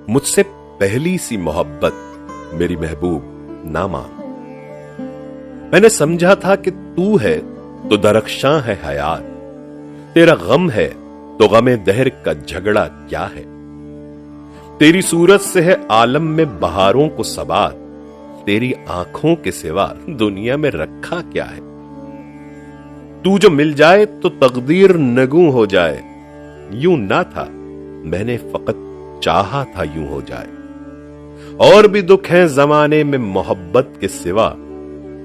मुझसे पहली सी मोहब्बत मेरी महबूब ना मान। मैंने समझा था कि तू है तो दरख्शां है हयात, तेरा गम है तो गमे दहर का झगड़ा क्या है। तेरी सूरत से है आलम में बहारों को सबात, तेरी आंखों के सिवा दुनिया में रखा क्या है। तू जो मिल जाए तो तकदीर नगू हो जाए, यूं ना था मैंने फकत चाहा था यूं हो जाए। और भी दुख हैं जमाने में मोहब्बत के सिवा,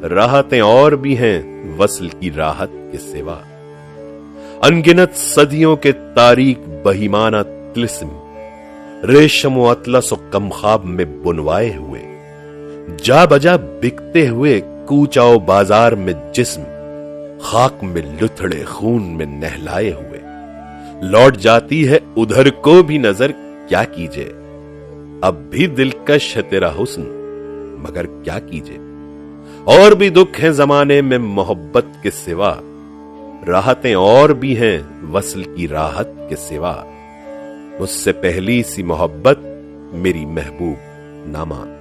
राहतें और भी हैं वस्ल की राहत के सिवा। अनगिनत सदियों के तारीख बहिमाना तिलिस्म, रेशम व अतलस और कमखाब में बुनवाए हुए, जा बजा बिकते हुए कूचाओ बाजार में जिस्म, खाक में लुथड़े खून में नहलाए हुए। लौट जाती है उधर को भी नजर, क्या कीजिए अब भी दिलकश है तेरा हुस्न, मगर क्या कीजिए। और भी दुख हैं जमाने में मोहब्बत के सिवा, राहतें और भी हैं वस्ल की राहत के सिवा। मुझसे पहली सी मोहब्बत मेरी महबूब ना मान।